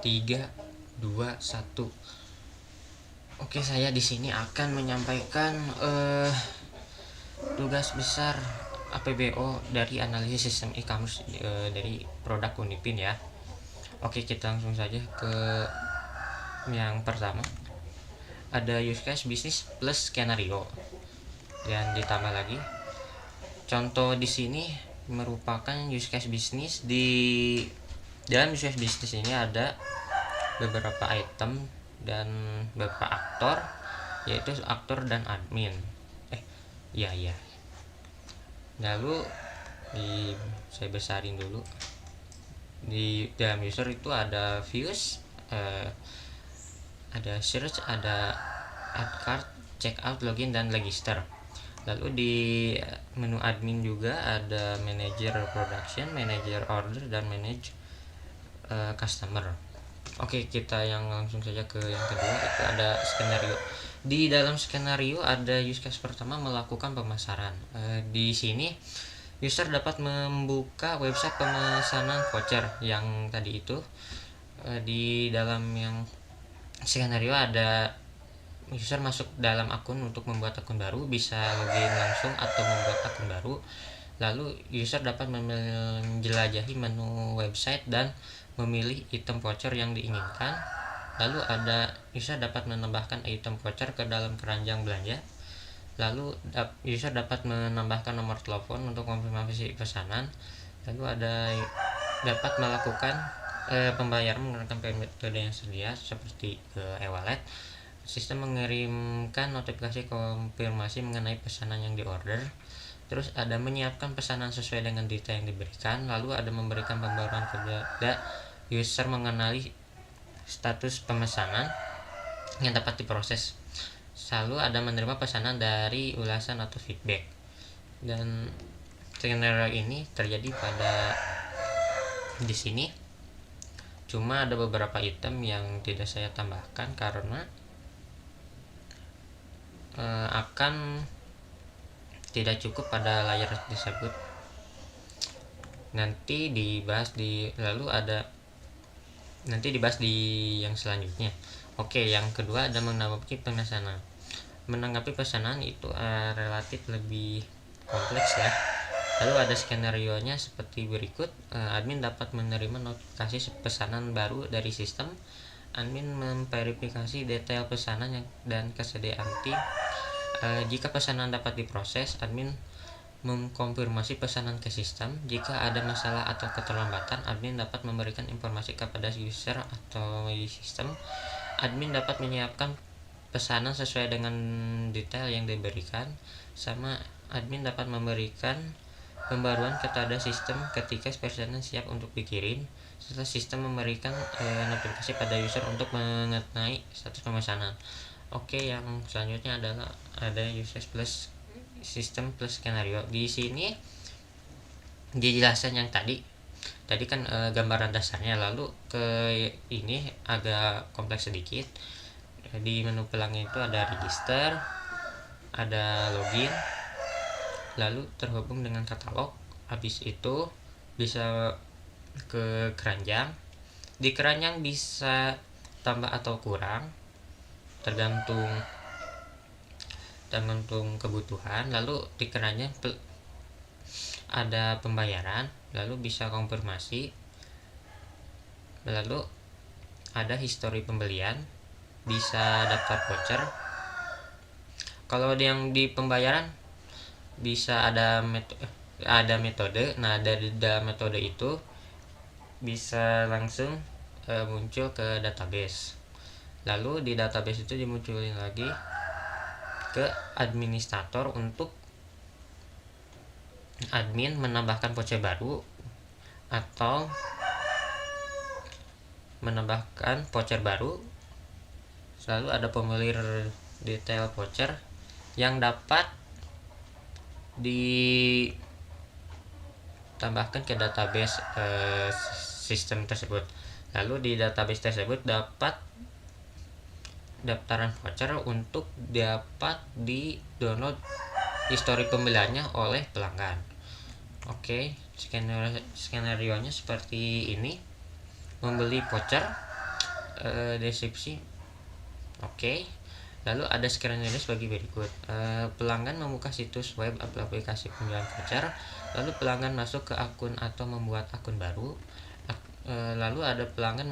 3, 2, 1. Oke, saya di sini akan menyampaikan tugas besar APBO dari analisis sistem e-commerce dari produk Unipin ya. Oke, kita langsung saja ke yang pertama. Ada use case bisnis plus skenario. Dan ditambah lagi contoh di sini merupakan use case bisnis. Di dalam use case bisnis ini ada beberapa item dan beberapa aktor, yaitu aktor dan admin. Iya. Lalu saya besarin dulu. Di dalam user itu ada views, ada search, ada add cart, checkout, login, dan register. Lalu di menu admin juga ada manager production, manager order, dan manage customer. Oke, kita yang langsung saja ke yang kedua, itu ada skenario. Di dalam skenario ada use case pertama, melakukan pemasaran. Di sini user dapat membuka website pemesanan voucher yang tadi itu. Di dalam yang skenario ada user masuk dalam akun untuk membuat akun baru, bisa login langsung atau membuat akun baru. Lalu user dapat menjelajahi menu website dan memilih item voucher yang diinginkan. Lalu ada user dapat menambahkan item voucher ke dalam keranjang belanja. Lalu user dapat menambahkan nomor telepon untuk konfirmasi pesanan. Lalu ada dapat melakukan pembayaran menggunakan metode yang sedia seperti e-wallet. Sistem mengirimkan notifikasi konfirmasi mengenai pesanan yang diorder. Terus ada menyiapkan pesanan sesuai dengan detail yang diberikan. Lalu ada memberikan pembaruan kepada user mengenali status pemesanan yang dapat diproses. Lalu ada menerima pesanan dari ulasan atau feedback. Dan skenario ini terjadi pada di sini. Cuma ada beberapa item yang tidak saya tambahkan karena akan tidak cukup pada layar tersebut. Nanti dibahas di yang selanjutnya. Oke, yang kedua ada menanggapi pesanan. Menanggapi pesanan itu relatif lebih kompleks ya. Lalu ada skenario nya seperti berikut. Admin dapat menerima notifikasi pesanan baru dari sistem. Admin memverifikasi detail pesanan dan kesediaan tim. Jika pesanan dapat diproses, admin mengkonfirmasi pesanan ke sistem. Jika ada masalah atau keterlambatan, admin dapat memberikan informasi kepada user atau di sistem. Admin dapat menyiapkan pesanan sesuai dengan detail yang diberikan. Sama admin dapat memberikan pembaruan kepada sistem ketika pesanan siap untuk dikirim. Setelah sistem memberikan notifikasi pada user untuk mengenai status pemesanan. Oke, yang selanjutnya adalah ada usage plus sistem plus skenario. Di sini dijelaskan yang tadi kan gambaran dasarnya. Lalu ke ini agak kompleks sedikit. Di menu pelangi itu ada register, ada login, lalu terhubung dengan katalog. Habis itu bisa ke keranjang. Di keranjang bisa tambah atau kurang tergantung kebutuhan. Lalu di keranjang ada pembayaran, lalu bisa konfirmasi, lalu ada histori pembelian, bisa daftar voucher. Kalau yang di pembayaran bisa ada metode. Nah, dari dalam metode itu bisa langsung muncul ke database. Lalu di database itu dimunculin lagi ke administrator untuk admin menambahkan voucher baru atau menambahkan voucher baru. Lalu ada pemulir detail voucher yang dapat ditambahkan ke database sistem tersebut. Lalu di database tersebut dapat daftaran voucher untuk dapat di download histori pembeliannya oleh pelanggan. Oke, skenario nya seperti ini. Membeli voucher, deskripsi. Oke. Lalu ada skenario sebagai berikut. Pelanggan membuka situs web aplikasi penjualan voucher, lalu pelanggan masuk ke akun atau membuat akun baru. Lalu ada pelanggan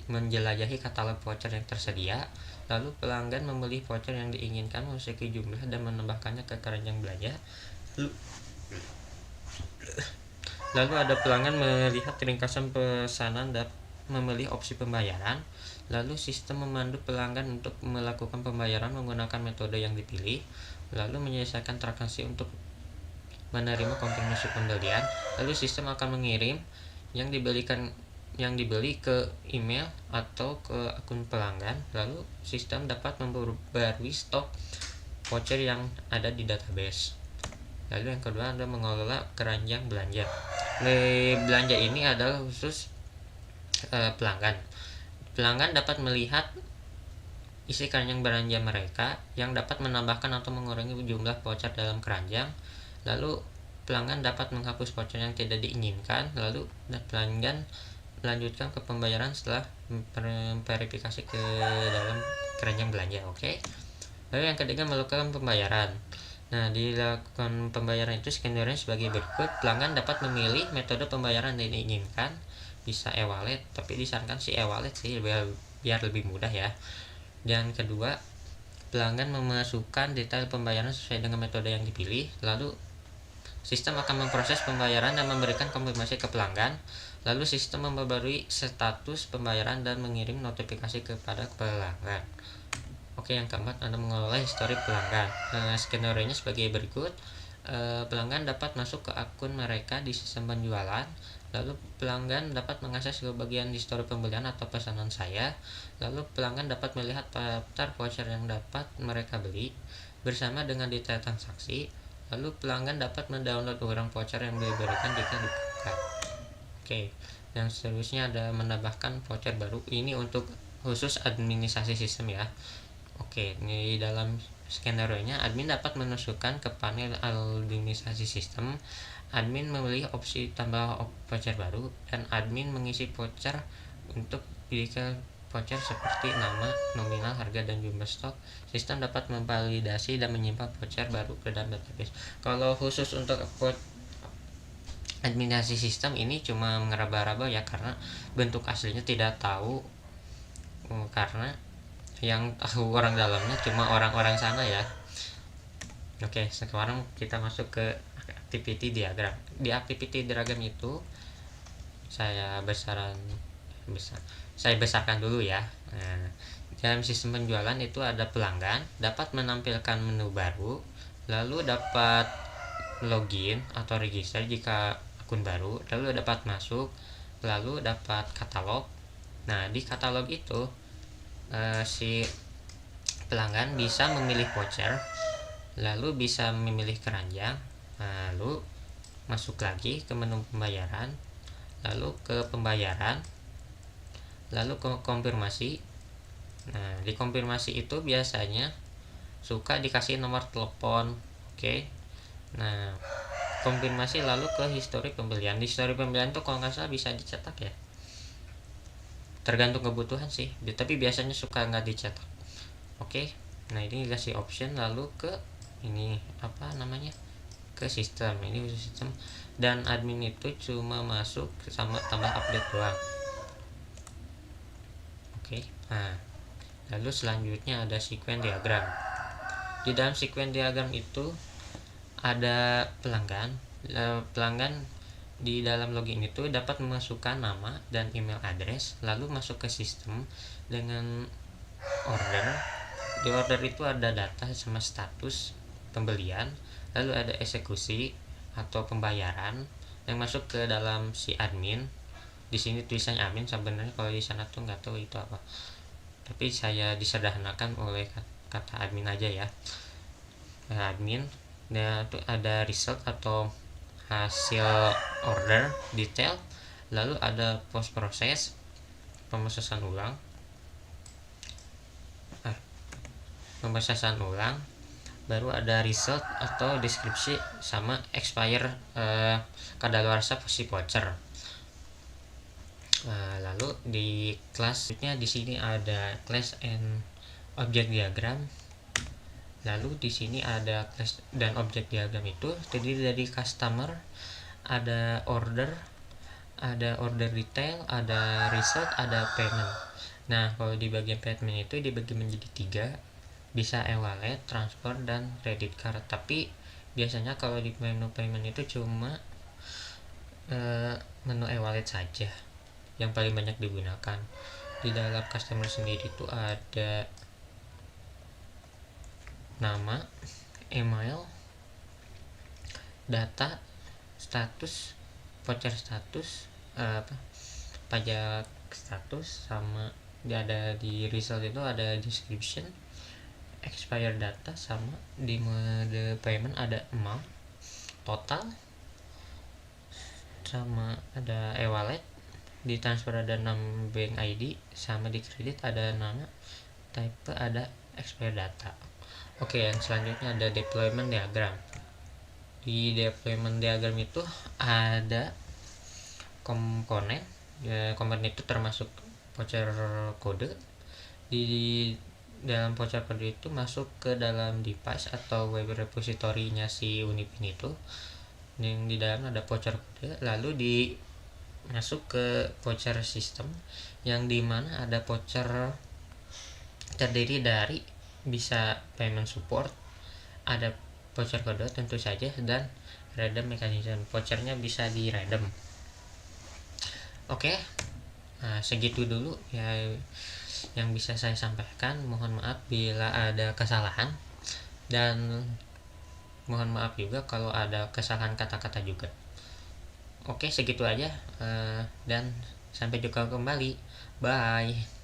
menjelajahi katalog voucher yang tersedia. Lalu pelanggan memilih voucher yang diinginkan, memasuki jumlah dan menambahkannya ke keranjang belanja. Lalu ada pelanggan melihat ringkasan pesanan dan memilih opsi pembayaran. Lalu sistem memandu pelanggan untuk melakukan pembayaran menggunakan metode yang dipilih. Lalu menyelesaikan transaksi untuk menerima konfirmasi pembelian. Lalu sistem akan mengirim yang dibeli ke email atau ke akun pelanggan. Lalu sistem dapat memperbarui stok voucher yang ada di database. Lalu yang kedua, Anda mengelola keranjang belanja. Belanja ini adalah khusus pelanggan. Pelanggan dapat melihat isi keranjang belanja mereka yang dapat menambahkan atau mengurangi jumlah voucher dalam keranjang. Lalu pelanggan dapat menghapus voucher yang tidak diinginkan. Lalu pelanggan melanjutkan ke pembayaran setelah verifikasi ke dalam keranjang belanja. Oke. Lalu yang ketiga, melakukan pembayaran. Nah, dilakukan pembayaran itu skenario sebagai berikut. Pelanggan dapat memilih metode pembayaran yang diinginkan, bisa e-wallet, tapi disarankan si e-wallet sih biar lebih mudah ya. Dan kedua, pelanggan memasukkan detail pembayaran sesuai dengan metode yang dipilih. Lalu sistem akan memproses pembayaran dan memberikan konfirmasi ke pelanggan. Lalu sistem memperbarui status pembayaran dan mengirim notifikasi kepada pelanggan. Oke, yang keempat, Anda mengelola histori pelanggan. Skenario-nya sebagai berikut. Pelanggan dapat masuk ke akun mereka di sistem penjualan. Lalu pelanggan dapat mengakses ke bagian histori pembelian atau pesanan saya. Lalu pelanggan dapat melihat daftar voucher yang dapat mereka beli bersama dengan detail transaksi. Lalu pelanggan dapat mendownload ulang voucher yang diberikan jika dibuka. Oke, yang seterusnya ada menambahkan voucher baru. Ini untuk khusus administrasi sistem ya. Oke, di dalam skenario-nya admin dapat menusukkan ke panel administrasi sistem. Admin memilih opsi tambah voucher baru dan admin mengisi voucher untuk detail voucher seperti nama, nominal, harga, dan jumlah stok. Sistem dapat memvalidasi dan menyimpan voucher baru ke dalam database. Kalau khusus untuk administrasi sistem ini cuma ngeraba-raba ya, karena bentuk aslinya tidak tahu, karena yang tahu orang dalamnya cuma orang-orang sana ya. Oke, sekarang kita masuk ke activity diagram. Di activity diagram itu saya besarkan dulu ya. Nah, dalam sistem penjualan itu ada pelanggan dapat menampilkan menu baru, lalu dapat login atau register jika akun baru, lalu dapat masuk, lalu dapat katalog. Nah, di katalog itu si pelanggan bisa memilih voucher, lalu bisa memilih keranjang, lalu masuk lagi ke menu pembayaran, lalu ke pembayaran, lalu ke konfirmasi. Nah, di konfirmasi itu biasanya suka dikasih nomor telepon. Oke. Nah, konfirmasi lalu ke histori pembelian. Di histori pembelian tuh kalau nggak salah bisa dicetak ya, tergantung kebutuhan sih, tapi biasanya suka nggak dicetak. Oke. Nah, ini dikasih option, lalu ke ini apa namanya, ke sistem. Ini sistem, dan admin itu cuma masuk sama tambah update doang. Oke. Nah, lalu selanjutnya ada sequence diagram. Di dalam sequence diagram itu ada pelanggan. Di dalam login itu dapat memasukkan nama dan email address, lalu masuk ke sistem dengan order. Di order itu ada data sama status pembelian, lalu ada eksekusi atau pembayaran yang masuk ke dalam si admin. Di sini tulisannya admin, sebenarnya kalau di sana tuh nggak tahu itu apa, tapi saya disederhanakan oleh kata admin aja ya. Admin, nah itu ada result atau hasil order detail, lalu ada post proses pemrosesan ulang, baru ada result atau deskripsi sama expire kadaluarsa si voucher. Lalu di kelasnya di sini ada class and object diagram. Lalu di sini ada class dan object diagram itu terdiri dari customer, ada order detail, ada result, ada payment. Nah, kalau di bagian payment itu dibagi menjadi 3, bisa e-wallet, transfer, dan credit card. Tapi biasanya kalau di menu payment itu cuma menu e-wallet saja yang paling banyak digunakan. Di dalam customer sendiri itu ada nama, email, data, status, voucher status, pajak status, sama ada di result itu ada description, expire data, sama di mode payment ada amount, total, sama ada e-wallet, di transfer ada 6 bank ID, sama di kredit ada nama, type ada expire data. Oke, yang selanjutnya ada deployment diagram. Di deployment diagram itu ada komponen, komponen itu termasuk voucher kode. Di dalam voucher kode itu masuk ke dalam device atau web repository-nya si Unipin itu, yang di dalam ada voucher kode. Lalu masuk ke voucher system, yang dimana ada voucher terdiri dari bisa payment support, ada voucher kode tentu saja, dan redeem mechanism. Vouchernya bisa di redeem. Oke, segitu dulu ya yang bisa saya sampaikan. Mohon maaf bila ada kesalahan, dan mohon maaf juga kalau ada kesalahan kata-kata juga. Oke, segitu aja, dan sampai jumpa kembali. Bye.